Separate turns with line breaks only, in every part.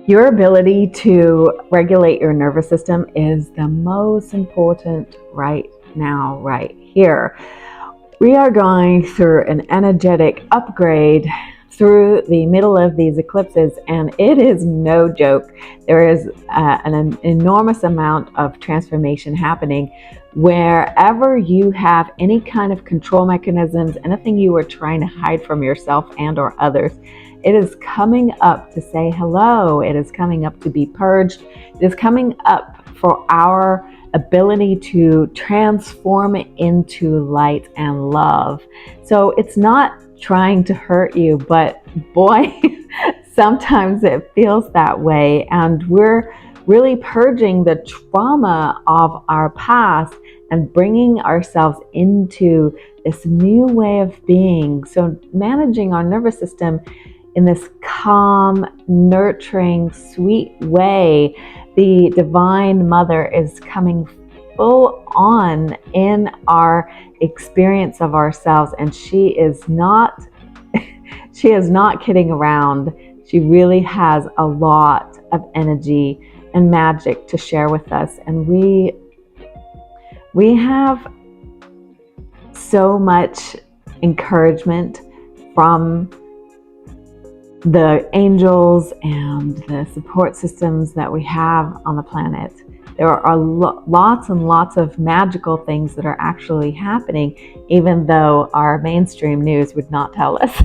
Your ability to regulate your nervous system is the most important right now, right here. We are going through an energetic upgrade through the middle of these eclipses, and it is no joke. There is an enormous amount of transformation happening. Wherever you have any kind of control mechanisms, anything you are trying to hide from yourself and or others, it is coming up to say hello. It is coming up to be purged. It is coming up for our ability to transform it into light and love. So it's not trying to hurt you, but boy, sometimes it feels that way. And we're really purging the trauma of our past and bringing ourselves into this new way of being. So managing our nervous system in this calm, nurturing, sweet way. The Divine Mother is coming full on in our experience of ourselves, and she is not kidding around. She really has a lot of energy and magic to share with us, and we have so much encouragement from the angels and the support systems that we have on the planet. There are lots and lots of magical things that are actually happening, even though our mainstream news would not tell us.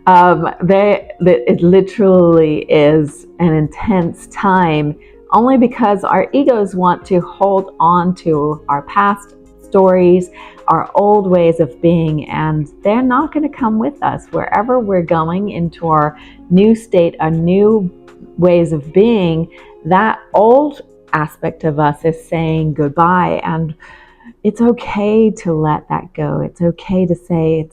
It literally is an intense time, only because our egos want to hold on to our past stories, our old ways of being, and they're not going to come with us. Wherever we're going into our new state, our new ways of being, that old aspect of us is saying goodbye, and it's okay to let that go. It's okay to say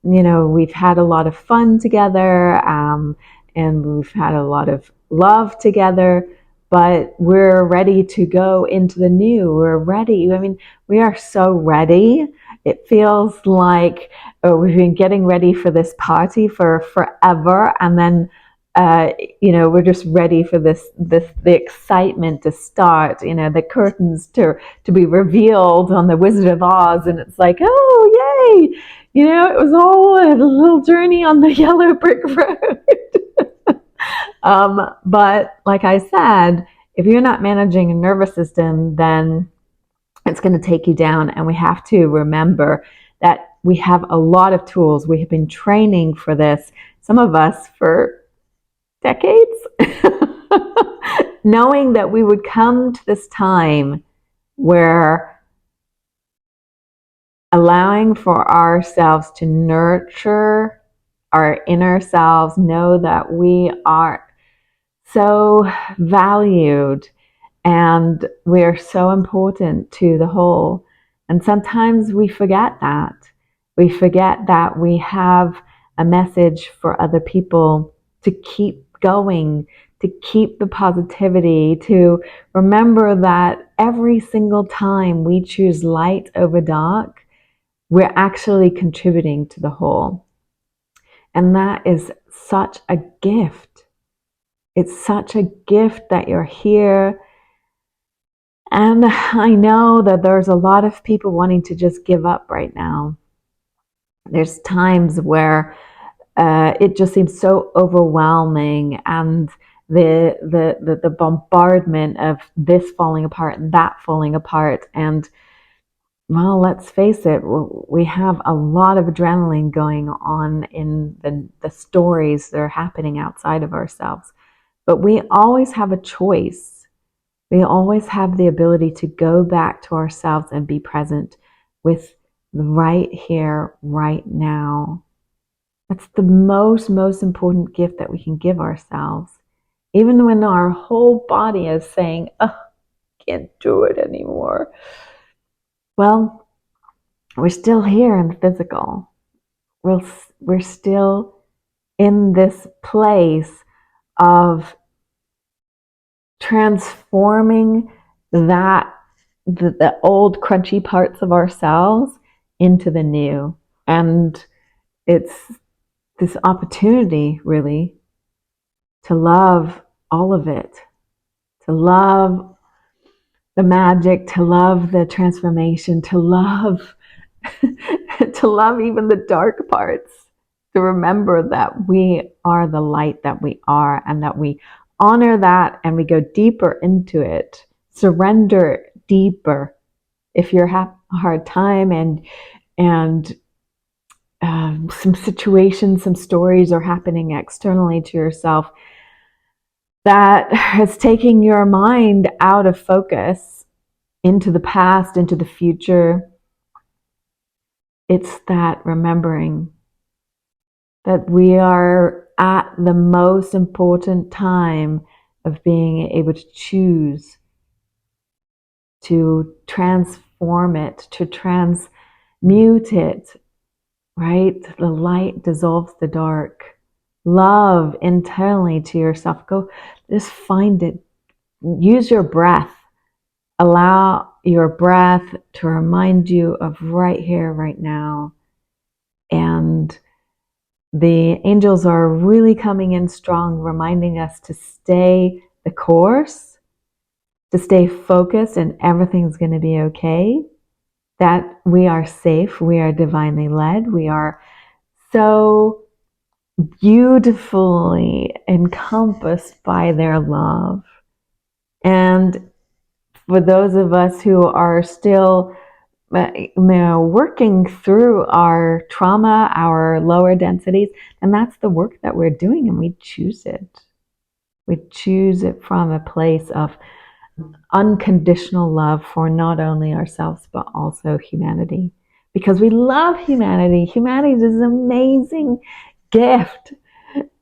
we've had a lot of fun together, and we've had a lot of love together, but we're ready to go into the new. We're ready. I mean, we are so ready. It feels like we've been getting ready for this party for forever, and then we're just ready for the excitement to start. The curtains to be revealed on the Wizard of Oz, and it's like, oh yay! It was all a little journey on the yellow brick road. But like I said, if you're not managing a nervous system, then it's going to take you down. And we have to remember that we have a lot of tools. We have been training for this, some of us for decades, knowing that we would come to this time where allowing for ourselves to nurture our inner selves, know that we are so valued and we're so important to the whole. And sometimes we forget that. We forget that we have a message for other people to keep going, to keep the positivity, to remember that every single time we choose light over dark, we're actually contributing to the whole. And that is such a gift. It's such a gift that you're here. And I know that there's a lot of people wanting to just give up right now. There's times where it just seems so overwhelming, and the bombardment of this falling apart and that falling apart. And well, let's face it, we have a lot of adrenaline going on in the stories that are happening outside of ourselves. But we always have a choice. We always have the ability to go back to ourselves and be present with the right here, right now. That's the most important gift that we can give ourselves. Even when our whole body is saying, oh, can't do it anymore. Well, we're still here in the physical. We're still in this place of transforming the old crunchy parts of ourselves into the new. And it's this opportunity, really, to love all of it, to love the magic, to love the transformation, to love to love even the dark parts, to remember that we are the light that we are, and that we honor that and we go deeper into it, surrender deeper. If you're having a hard time and some situations, some stories are happening externally to yourself that is taking your mind out of focus into the past, into the future, it's that remembering that we are at the most important time of being able to choose to transform it, to transmute it, right? The light dissolves the dark. Love internally to yourself. Go, just find it. Use your breath. Allow your breath to remind you of right here, right now. And the angels are really coming in strong, reminding us to stay the course, to stay focused, and everything's going to be okay. That we are safe, we are divinely led, we are so beautifully encompassed by their love. And for those of us who are still working through our trauma, our lower densities, and that's the work that we're doing, and we choose it. We choose it from a place of unconditional love for not only ourselves, but also humanity. Because we love humanity. Humanity is an amazing gift.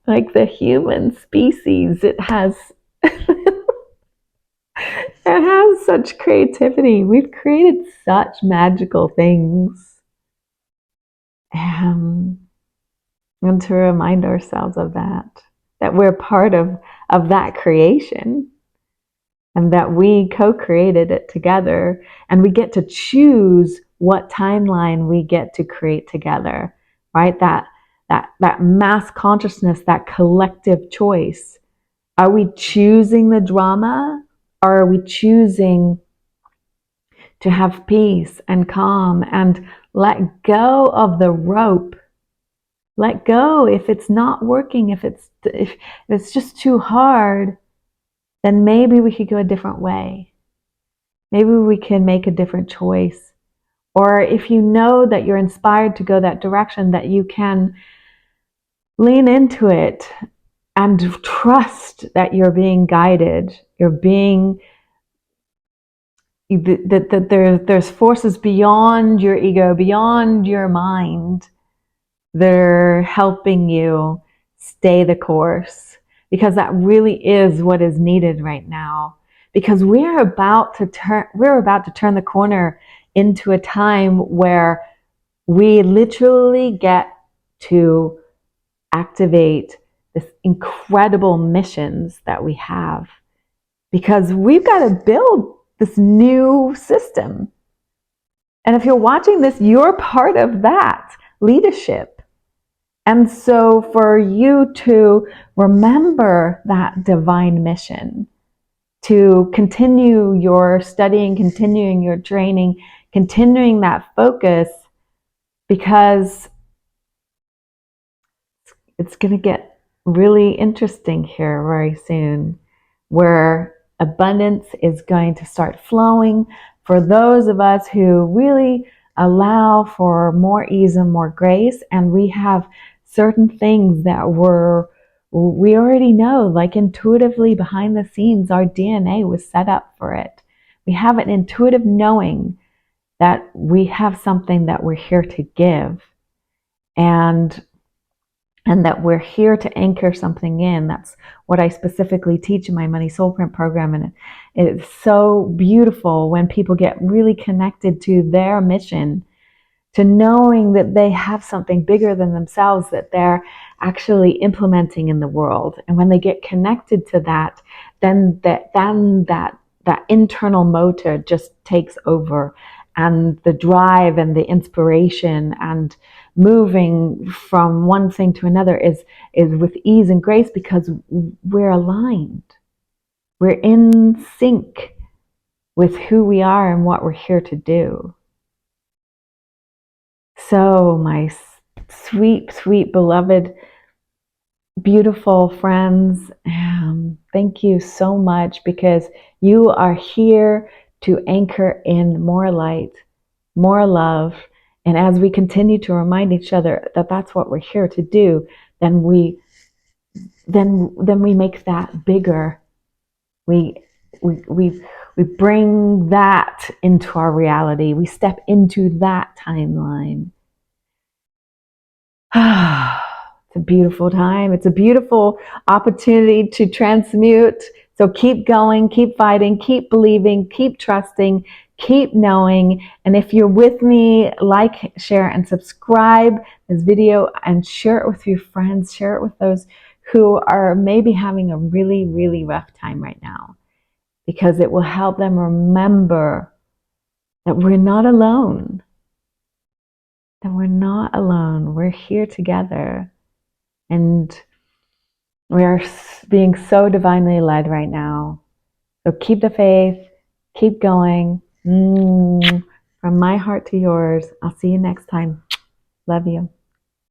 Like the human species, it has such creativity. We've created such magical things. And to remind ourselves of that we're part of that creation, and that we co-created it together, and we get to choose what timeline we get to create together, right? That mass consciousness, that collective choice. Are we choosing the drama, or are we choosing to have peace and calm and let go of the rope? Let go if it's not working, if it's just too hard, then maybe we could go a different way. Maybe we can make a different choice. Or if you know that you're inspired to go that direction, that you can lean into it and trust that you're being guided. You're being, that there's forces beyond your ego, beyond your mind. They're helping you stay the course, because that really is what is needed right now. Because we're about to turn the corner into a time where we literally get to activate this incredible missions that we have, because we've got to build this new system. And if you're watching this, you're part of that leadership. And so for you to remember that divine mission, to continue your studying, continuing your training, continuing that focus, because it's going to get really interesting here very soon, where abundance is going to start flowing for those of us who really allow for more ease and more grace. And we have certain things that we already know, like intuitively behind the scenes, our DNA was set up for it. We have an intuitive knowing that we have something that we're here to give, and that we're here to anchor something in. That's what I specifically teach in my Money Soul Print program. And it's so beautiful when people get really connected to their mission, to knowing that they have something bigger than themselves that they're actually implementing in the world. And when they get connected to that, then that internal motor just takes over, and the drive and the inspiration and moving from one thing to another is with ease and grace, because we're aligned. We're in sync with who we are and what we're here to do. So, my sweet, sweet, beloved, beautiful friends, thank you so much, because you are here to anchor in more light, more love. And as we continue to remind each other that that's what we're here to do, then we make that bigger. We we we we bring that into our reality. We step into that timeline. It's a beautiful time. It's a beautiful opportunity to transmute. So keep going, keep fighting, keep believing, keep trusting, keep knowing. And if you're with me, like, share, and subscribe this video, and share it with your friends. Share it with those who are maybe having a really, really rough time right now, because it will help them remember that we're not alone. That we're not alone. We're here together. And we are being so divinely led right now. So keep the faith, keep going. From my heart to yours. I'll see you next time. Love you.